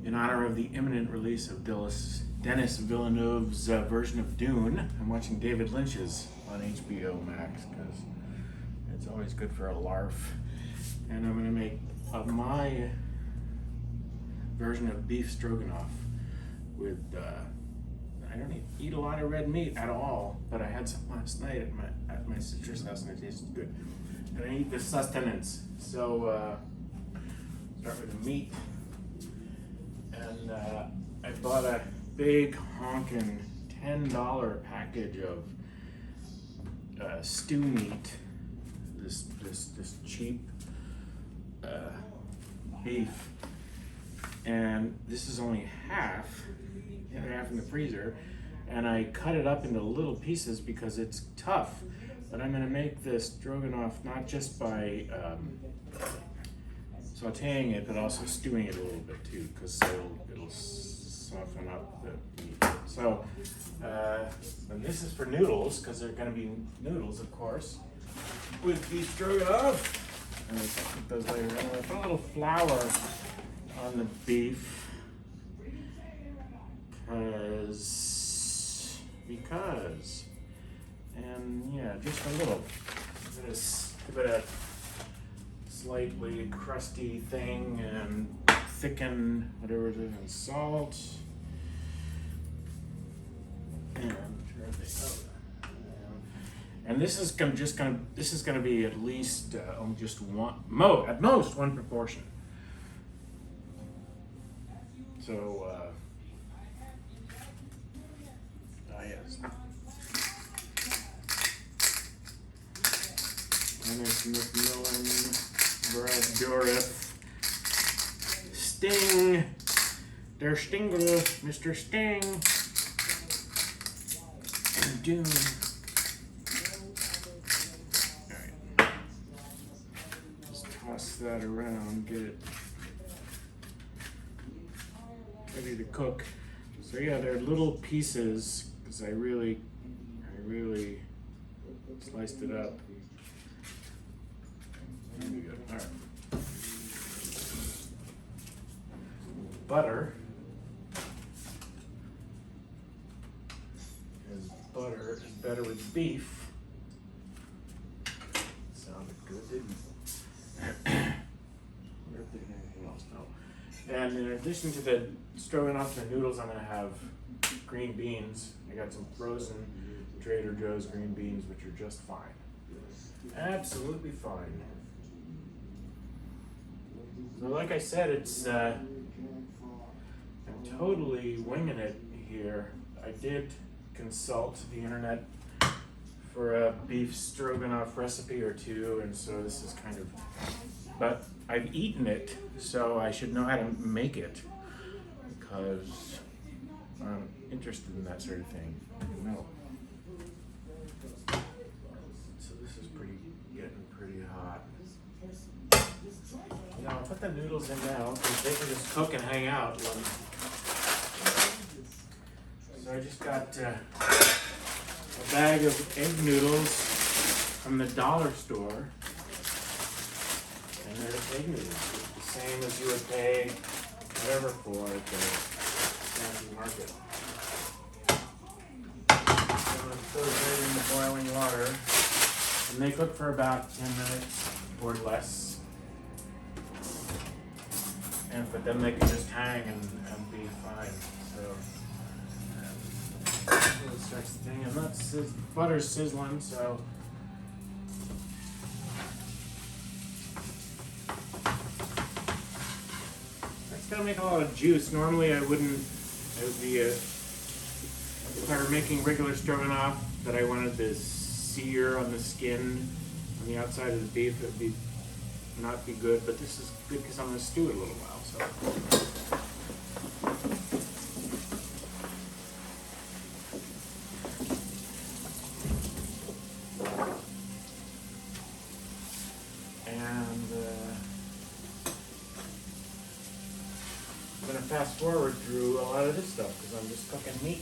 in honor of the imminent release of Denis Villeneuve's version of Dune. I'm watching David Lynch's on HBO Max because it's always good for a larf. And I'm going to make my version of beef stroganoff with, I don't eat a lot of red meat at all, but I had some last night at my sister's house and it tasted good. And I eat the sustenance. So start with the meat. And I bought a big honkin' $10 package of stew meat. This cheap beef, and this is only half in the freezer, and I cut it up into little pieces because it's tough. But I'm gonna make this stroganoff not just by sauteing it, but also stewing it a little bit too, because it'll soften up the meat. So, and this is for noodles, because they're gonna be noodles, of course, with beef stroganoff. And I'll put those later. And I put a little flour on the beef, because, and yeah, just a little. Give it a slightly crusty thing and thicken whatever it is in salt. And this is gonna be at least just one, at most one proportion. So yes. Dennis McMillan, Brad Dourif, Sting, Der Stingle, Mr. Sting, and Dune. Alright. Just toss that around, get it ready to cook. So yeah, they're little pieces because I really sliced it up. There we go. All right. Butter is better with beef. Sounded good, didn't it? Anything else? No. And in addition to the stroganoff and the noodles, I'm going to have green beans. I got some frozen Trader Joe's green beans, which are just fine. Absolutely fine. So like I said, it's I'm totally winging it here. I did consult the internet for a beef stroganoff recipe or two, and so this is kind of, but I've eaten it, so I should know how to make it, because I'm interested in that sort of thing. No. So this is getting pretty hot. Now I'll put the noodles in now, because they can just cook and hang out. So I just got a bag of egg noodles from the dollar store. And there's egg noodles, the same as you would pay whatever for at the fancy market. I'm going to throw it in the boiling water, and they cook for about 10 minutes or less. But then they can just hang and be fine. So it starts the thing, and that's butter's sizzling, so that's gonna make a lot of juice. Normally I wouldn't. It would be if I were making regular stroganoff that I wanted the sear on the skin on the outside of the beef, it would not be good, but this is good because I'm going to stew it a little while. So, and I'm going to fast forward through a lot of this stuff because I'm just cooking meat.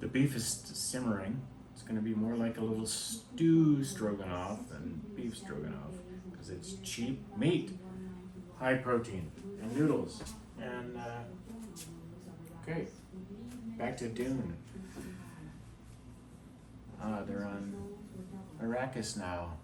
The beef is simmering. It's going to be more like a little stew stroganoff than beef stroganoff because it's cheap meat, high protein, and noodles. And okay, back to Dune. They're on Arrakis now.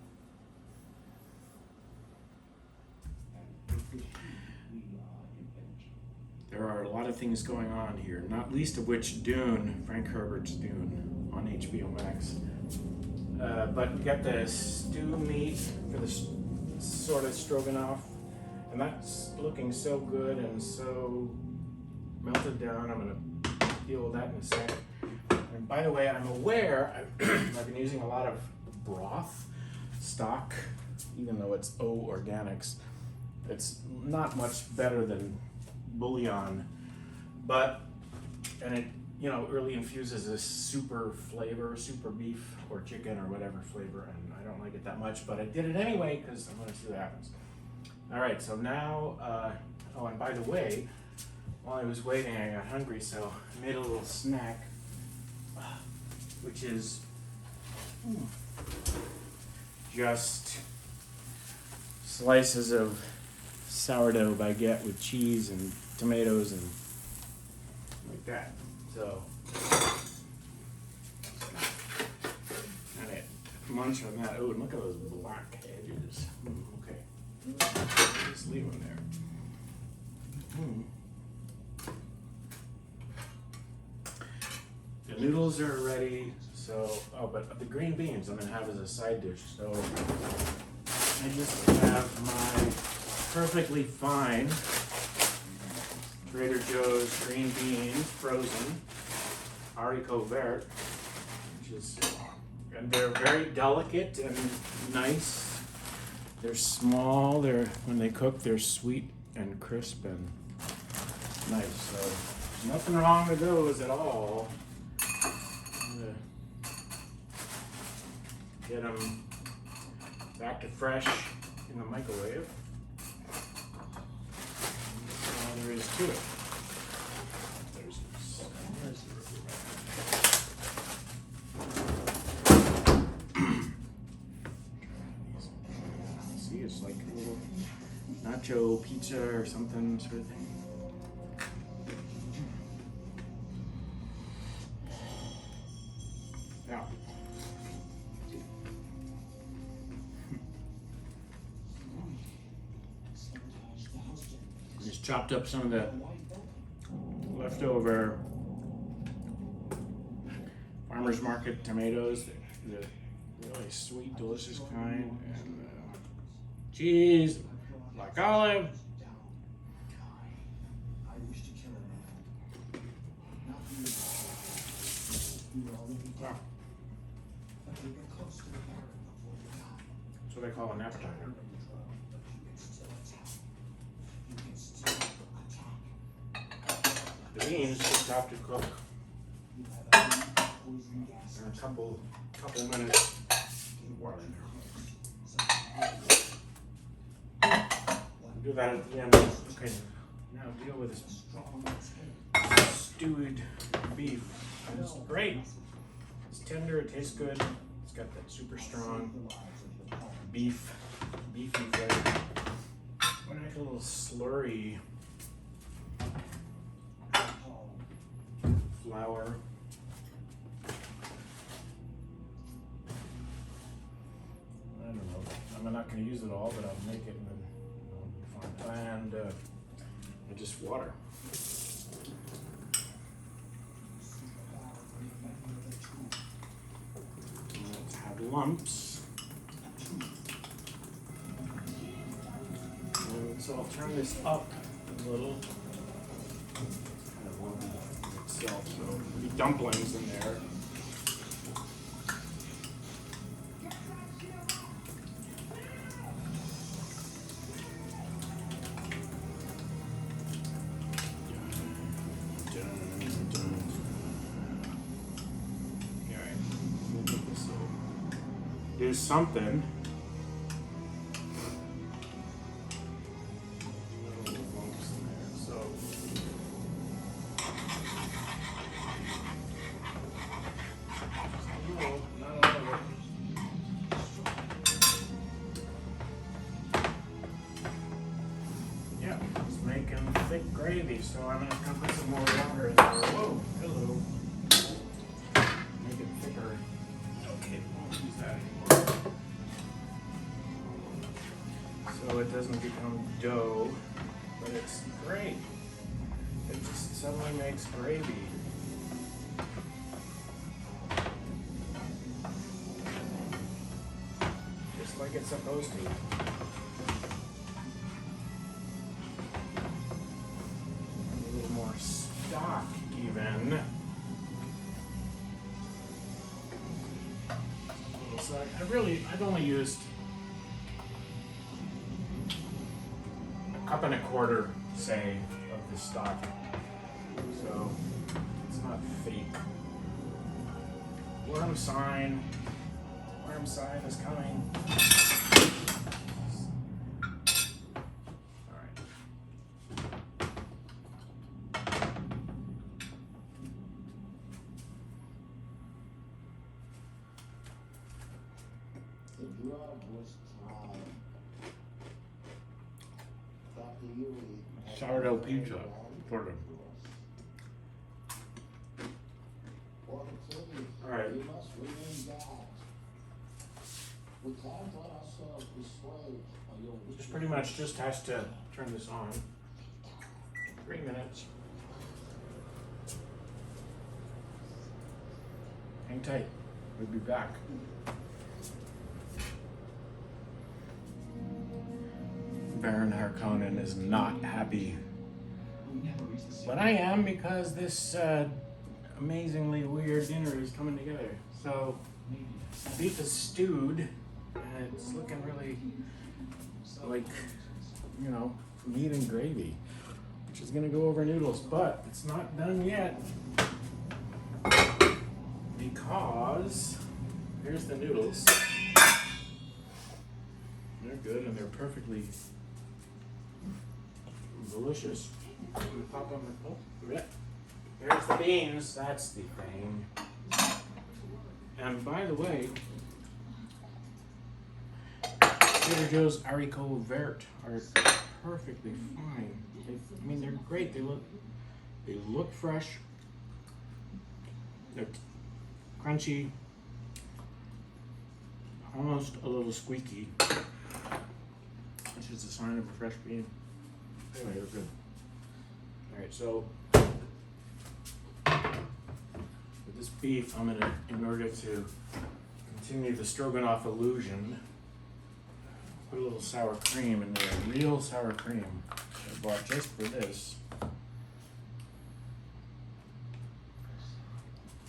There are a lot of things going on here, not least of which Dune, Frank Herbert's Dune, on HBO Max. But we got the stew meat for the sort of stroganoff, and that's looking so good and so melted down. I'm gonna deal with that in a sec. And by the way, I'm aware I've been using a lot of broth stock, even though it's O Organics. It's not much better than bouillon, and it really infuses this super flavor, super beef or chicken or whatever flavor, and I don't like it that much, but I did it anyway because I'm going to see what happens. All right, so now, oh, and by the way, while I was waiting, I got hungry, so I made a little snack, which is just slices of sourdough baguette with cheese and tomatoes and like that. So, and I munch on that. Oh, and look at those black edges. Okay, just leave them there. The noodles are ready. So, oh, but the green beans I'm gonna have as a side dish. So, I just have my perfectly fine Trader Joe's green beans, frozen, haricot vert, and they're very delicate and nice. They're small. When they cook, they're sweet and crisp and nice. So nothing wrong with those at all. I'm gonna get them back to fresh in the microwave. There is to it. See, it's like a little nacho pizza or something sort of thing. Now, just chopped up some of the leftover farmer's market tomatoes, the really sweet, delicious kind, and cheese, black olive. Wow. That's what I call an appetizer. The beans just have to cook in a couple minutes. Water in there. Do that at the end. Okay, now deal with this stewed beef. It's great. It's tender. It tastes good. It's got that super strong beefy flavor. What like a little slurry flour. I don't know. I'm not going to use it all, but I'll make it and then it'll be fine. And just water. Let's have lumps. And so I'll turn this up a little. Kind of lumpy itself, so there'll be dumplings in there. Do something. so it doesn't become dough, but it's great. It just suddenly makes gravy. Just like it's supposed to. A little more stock even. So I've only used a cup and a quarter, say, of the stock. So it's not fake. Worm sign is coming. All right. The drug was tried. Dr. Ewing Sourdough pizza for them. All right. We must remain that. We can't let ourselves be slaves by your This pretty much just has to turn this on. 3 minutes. Hang tight. We'll be back. Baron Harkonnen is not happy. But I am, because this amazingly weird dinner is coming together. So, beef is stewed, and it's looking really like, you know, meat and gravy, which is gonna go over noodles, but it's not done yet. Because here's the noodles. They're good and they're perfectly delicious. Pop on the, oh, yeah. Here's the beans. That's the thing. And by the way, Trader Joe's haricot vert are perfectly fine. I mean, they're great. They look fresh. They're crunchy, almost a little squeaky, which is a sign of a fresh bean. Anyway, they're good. All right, so with this beef, I'm gonna, in order to continue the Stroganoff illusion, put a little sour cream in there, real sour cream I bought just for this.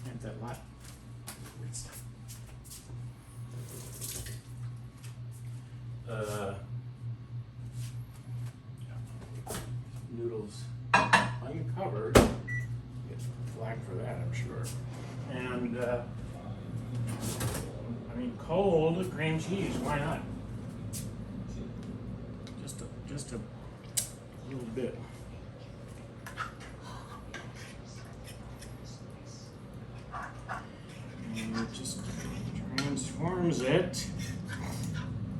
And that lot. Weird stuff. Noodles uncovered. Get flagged for that, I'm sure. And I mean, cold cream cheese. Why not? Just a little bit. And it just transforms it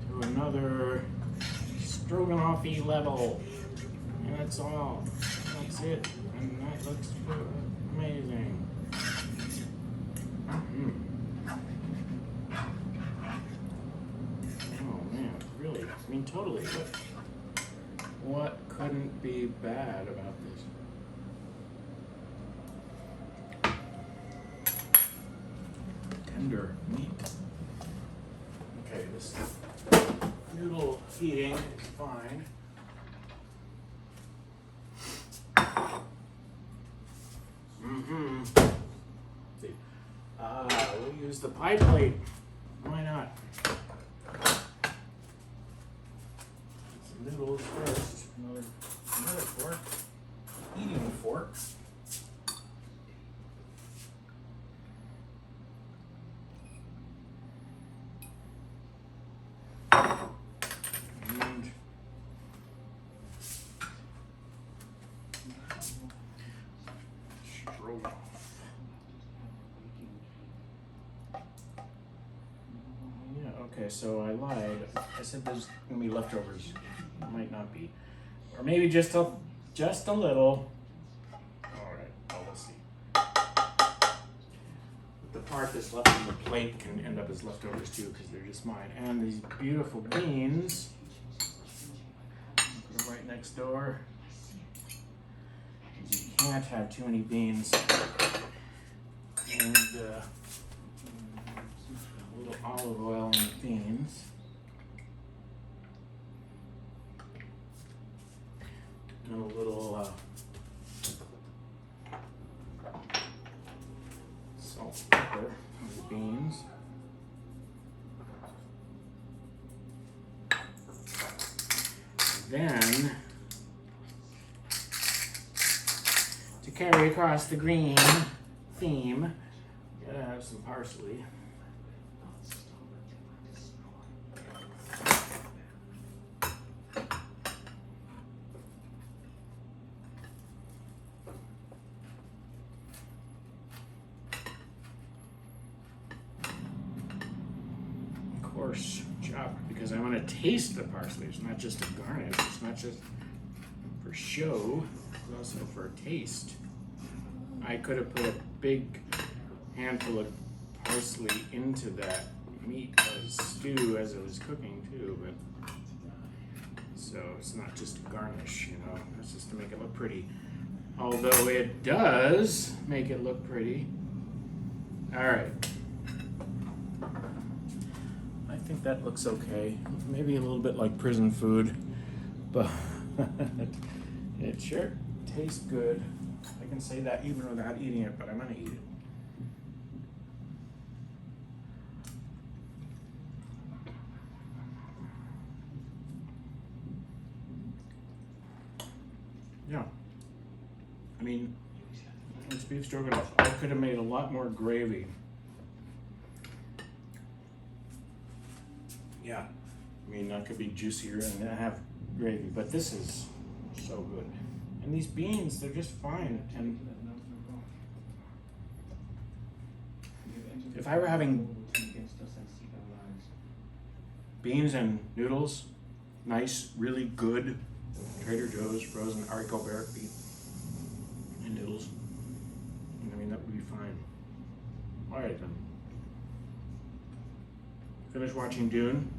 to another Stroganoff-y level. And that's all. That's it. And that looks amazing. Oh man, really? I mean, totally. What couldn't be bad about this? Tender meat. Okay, this noodle heating is fine. We'll use the pie plate. Why not? Some noodles first. Another fork. Eating fork. And Stroganoff. Okay, so I lied. I said there's gonna be leftovers. Might not be, or maybe just a little. All right, well, we'll see. The part that's left on the plate can end up as leftovers too, because they're just mine. And these beautiful beans. next door. You can't have too many beans. And a little olive oil in the beans. And a little salt, pepper on the beans. Then, to carry across the green theme, you gotta have some parsley. Of course, chopped because I want to taste the parsley. It's not just a garnish. It's not just for show. It's also for taste. I could have put a big handful of parsley into that meat stew as it was cooking too, but so it's not just a garnish, you know. It's just to make it look pretty. Although it does make it look pretty. All right. I think that looks okay. Maybe a little bit like prison food, but it sure tastes good. I can say that even without eating it, but I'm gonna eat it. Yeah. I mean, it's beef stroganoff. I could have made a lot more gravy. Yeah. I mean, that could be juicier and have gravy, but this is so good. And these beans, they're just fine. And if I were having beans and noodles, nice, really good Trader Joe's frozen haricot bear beef and noodles, I mean, that would be fine. All right then. Finish watching Dune.